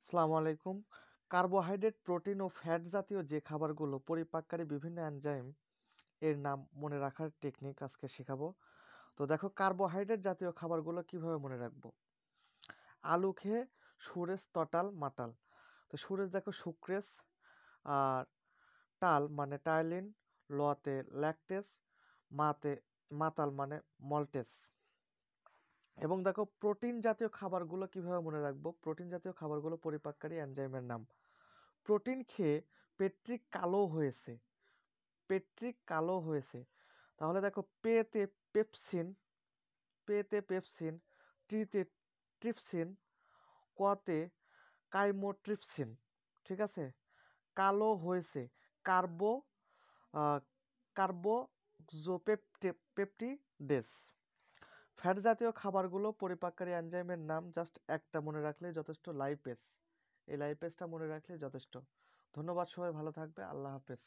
আসসালামু আলাইকুম। Carbohydrate, protein ও fat জাতীয় যে খাবারগুলো পরিপাককারী বিভিন্ন এনজাইম এর নাম মনে রাখার টেকনিক আজকে শেখাবো। তো দেখো, কার্বোহাইড্রেট জাতীয় খাবারগুলো কিভাবে মনে রাখবো। আলু খেয়ে সুরেশ তটাল মাটাল। তো সুরেশ দেখো সুক্রেস, আর টাল মানে টাইলিন, লতে ল্যাকটেস, মাতে মাতাল মানে মল্টেস। এবং দেখো, প্রোটিন জাতীয় খাবারগুলো কিভাবে মনে রাখবো। প্রোটিন জাতীয় খাবারগুলো পরিপাককারী এনজাইমের নাম। প্রোটিন খেয়ে পেট্রিক কালো হয়েছে, পেট্রিক কালো হয়েছে। তাহলে দেখো, পেতে পেপসিন, পেতে পেপসিন, ট্রিতে ট্রিপসিন, কতে কাইমোট্রিপসিন। ঠিক আছে। কালো হয়েছে কার্বো কার্বোক্সোপেপটিডেস। ফ্যাট জাতীয় খাবারগুলো পরিপাককারী এনজাইমের নাম জাস্ট একটা মনে রাখলেই যথেষ্ট, লাইপেস। এই লাইপেসটা মনে রাখলেই যথেষ্ট। ধন্যবাদ, সবাই ভালো থাকবে। আল্লাহ হাফেজ।